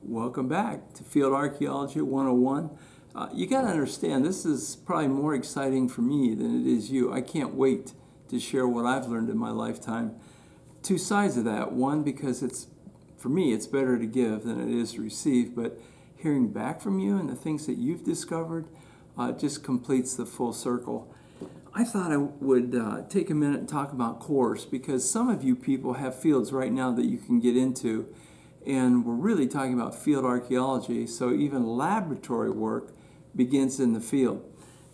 Welcome back to Field Archaeology 101. You got to understand, this is probably more exciting for me than it is you. I can't wait to share what I've learned in my lifetime. Two sides of that. One, because for me, it's better to give than it is to receive, but hearing back from you and the things that you've discovered just completes the full circle. I thought I would take a minute and talk about cores, because some of you people have fields right now that you can get into, and we're really talking about field archaeology, so even laboratory work begins in the field.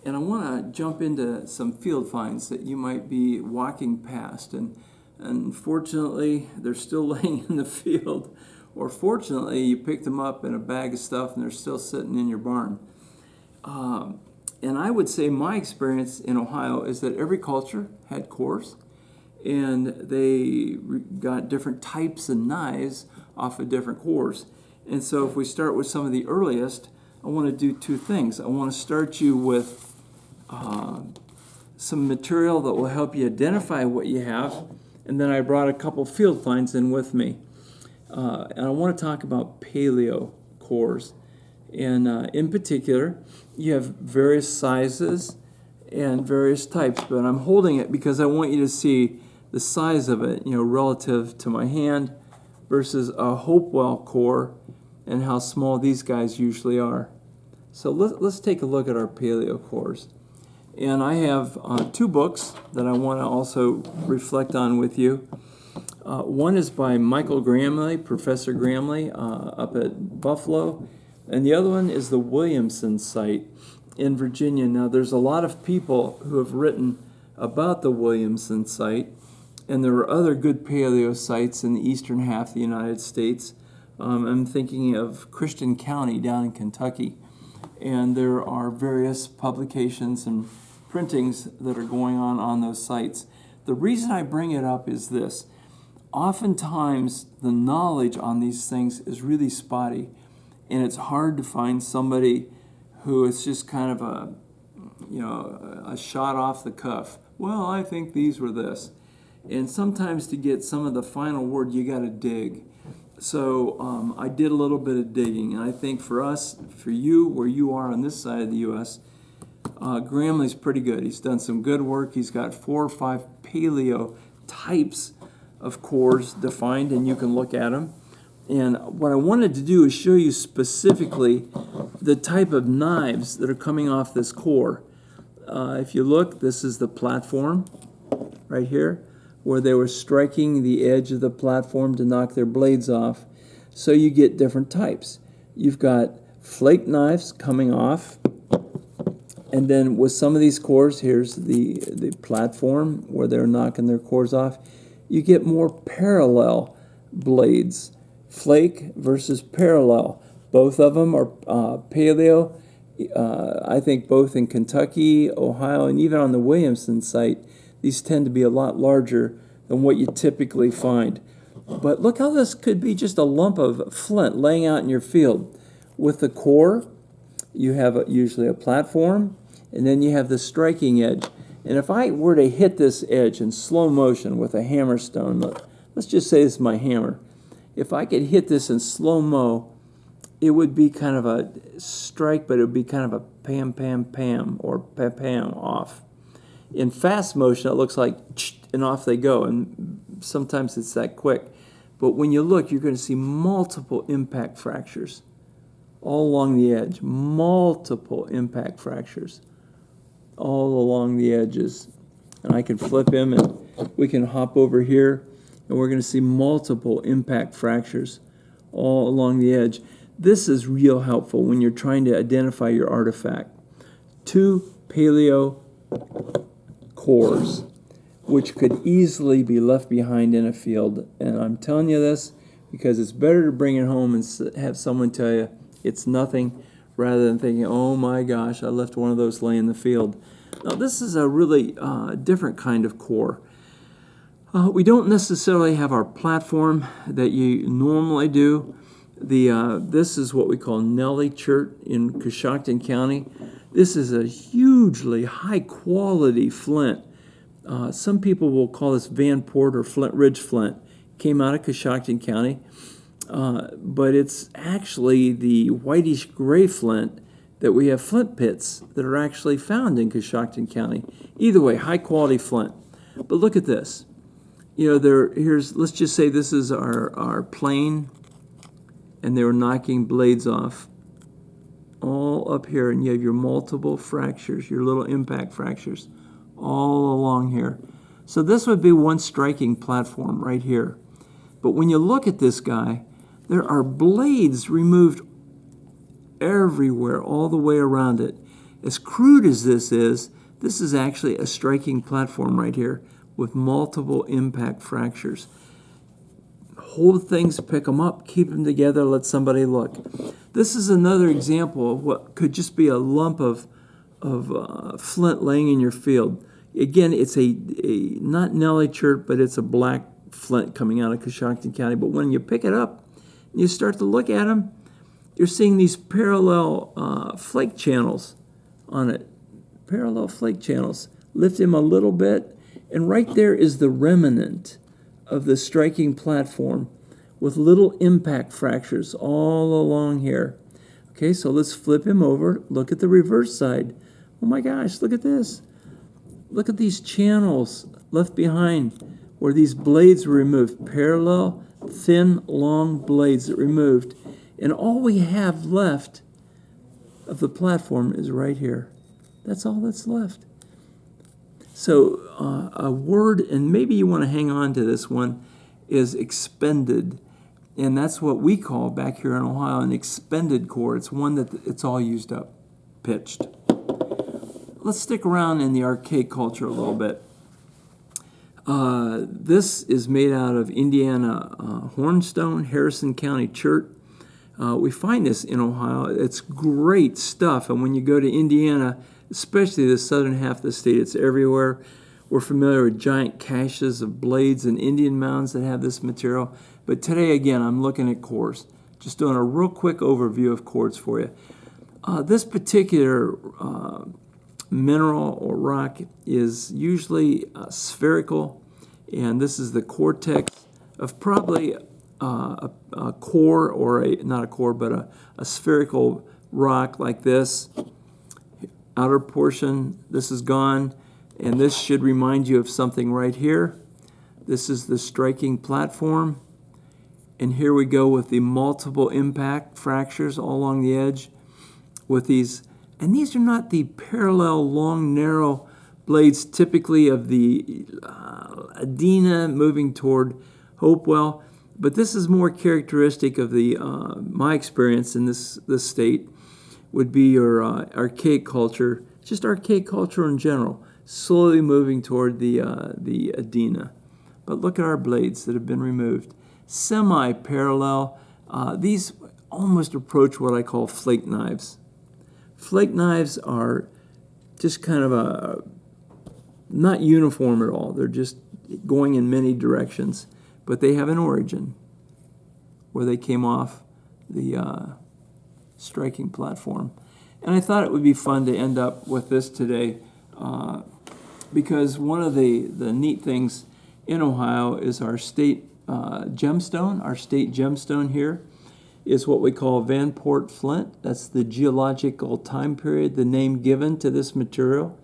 And I want to jump into some field finds that you might be walking past, and unfortunately they're still laying in the field, or fortunately you picked them up in a bag of stuff and they're still sitting in your barn. And I would say my experience in Ohio is that every culture had cores, and they got different types of knives off of different cores. And so if we start with some of the earliest, I want to do two things. I want to start you with some material that will help you identify what you have, and then I brought a couple field finds in with me. And I want to talk about paleo cores. And in particular, you have various sizes and various types, but I'm holding it because I want you to see the size of it, relative to my hand versus a Hopewell core and how small these guys usually are. So let's take a look at our paleo cores. And I have two books that I want to also reflect on with you. One is by Michael Gramley, Professor Gramley, up at Buffalo. And the other one is the Williamson site in Virginia. Now, there's a lot of people who have written about the Williamson site, and there are other good paleo sites in the eastern half of the United States. I'm thinking of Christian County down in Kentucky, and there are various publications and printings that are going on those sites. The reason I bring it up is this. Oftentimes, the knowledge on these things is really spotty, and it's hard to find somebody who is just kind of a shot off the cuff. Well, I think these were this. And sometimes to get some of the final word, you got to dig. So I did a little bit of digging, and I think for us, for you, where you are on this side of the U.S., Gramley's pretty good. He's done some good work. He's got 4 or 5 paleo types of cores defined, and you can look at them. And what I wanted to do is show you specifically the type of knives that are coming off this core. If you look, this is the platform right here, where they were striking the edge of the platform to knock their blades off. So you get different types. You've got flake knives coming off, and then with some of these cores, here's the platform where they're knocking their cores off, you get more parallel blades. Flake versus parallel. Both of them are paleo. I think both in Kentucky, Ohio, and even on the Williamson site, these tend to be a lot larger than what you typically find. But look how this could be just a lump of flint laying out in your field. With the core, you have usually a platform, and then you have the striking edge. And if I were to hit this edge in slow motion with a hammer stone, let's just say this is my hammer. If I could hit this in slow-mo, it would be kind of a strike, but it would be kind of a pam, pam, pam, or pam, pam off. In fast motion, it looks like and off they go, and sometimes it's that quick. But when you look, you're going to see multiple impact fractures all along the edge, multiple impact fractures all along the edges. And I can flip him, and we can hop over here, and we're going to see multiple impact fractures all along the edge. This is real helpful when you're trying to identify your artifact. 2 paleo cores, which could easily be left behind in a field. And I'm telling you this because it's better to bring it home and have someone tell you it's nothing rather than thinking, oh my gosh, I left one of those laying in the field. Now, this is a really different kind of core. We don't necessarily have our platform that you normally do. This is what we call Nellie Chert in Coshocton County. This is a hugely high-quality flint. Some people will call this Van Port or Flint Ridge flint. Came out of Coshocton County. but it's actually the whitish gray flint that we have flint pits that are actually found in Coshocton County. Either way, high quality flint. But look at this. You know, let's just say this is our plane, and they were knocking blades off all up here, and you have your multiple fractures, your little impact fractures all along here. So this would be one striking platform right here. But when you look at this guy, there are blades removed everywhere, all the way around it. As crude as this is actually a striking platform right here with multiple impact fractures. Hold things, pick them up, keep them together, let somebody look. This is another example of what could just be a lump of flint laying in your field. Again, it's a not Nelly chert, but it's a black flint coming out of Coshocton County. But when you pick it up and you start to look at them, you're seeing these parallel flake channels on it. Parallel flake channels. Lift him a little bit, and right there is the remnant of the striking platform with little impact fractures all along here. Okay, so let's flip him over. Look at the reverse side. Oh my gosh, look at this. Look at these channels left behind where these blades were removed. Parallel, thin, long blades that removed. And all we have left of the platform is right here. That's all that's left. So a word, and maybe you want to hang on to this one, is expended. And that's what we call back here in Ohio an expended core. It's one that it's all used up, pitched. Let's stick around in the archaic culture a little bit. This is made out of Indiana hornstone, Harrison County chert. We find this in Ohio. It's great stuff. And when you go to Indiana, especially the southern half of the state, it's everywhere. We're familiar with giant caches of blades and Indian mounds that have this material. But today, again, I'm looking at cores. Just doing a real quick overview of cores for you. This particular mineral or rock is usually spherical, and this is the cortex of probably a core, or not a core, but a spherical rock like this. Outer portion, this is gone, and this should remind you of something right here. This is the striking platform, and here we go with the multiple impact fractures all along the edge with these. And these are not the parallel, long, narrow blades typically of the Adena moving toward Hopewell, but this is more characteristic of the my experience in this state would be your archaic culture, just archaic culture in general, slowly moving toward the Adena. But look at our blades that have been removed. Semi-parallel, these almost approach what I call flake knives. Flake knives are just kind of not uniform at all. They're just going in many directions, but they have an origin where they came off the striking platform. And I thought it would be fun to end up with this today because one of the neat things in Ohio is our state gemstone. Our state gemstone here is what we call Vanport Flint. That's the geological time period, the name given to this material.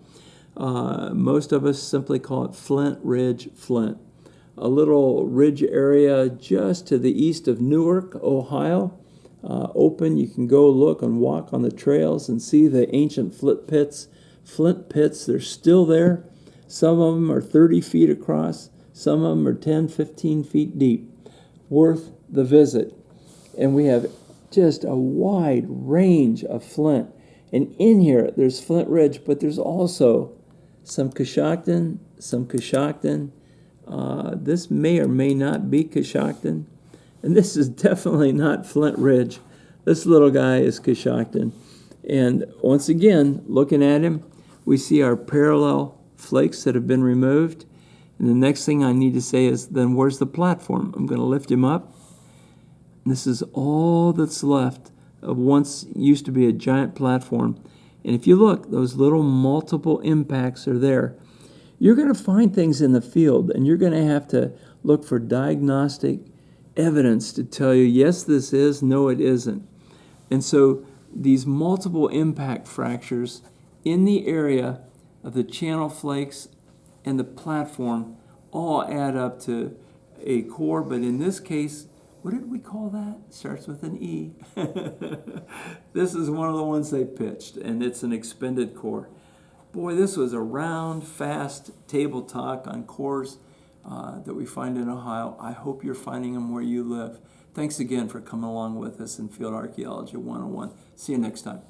Most of us simply call it Flint Ridge Flint. A little ridge area just to the east of Newark, Ohio. Open, you can go look and walk on the trails and see the ancient flint pits. They're still there. Some of them are 30 feet across. Some of them are 10, 15 feet deep. Worth the visit. And we have just a wide range of flint. And in here, there's Flint Ridge, but there's also some Coshocton, this may or may not be Coshocton. And this is definitely not Flint Ridge. This little guy is Coshocton. And once again, looking at him, we see our parallel flakes that have been removed. And the next thing I need to say is, then where's the platform? I'm going to lift him up. And this is all that's left of once used to be a giant platform. And if you look, those little multiple impacts are there. You're going to find things in the field, and you're going to have to look for diagnostic evidence to tell you, yes, this is, no, it isn't. And so these multiple impact fractures in the area of the channel flakes and the platform all add up to a core, but in this case, what did we call that? It starts with an E. This is one of the ones they pitched, and it's an expended core. Boy, this was a round, fast table talk on cores that we find in Ohio. I hope you're finding them where you live. Thanks again for coming along with us in Field Archaeology 101. See you next time.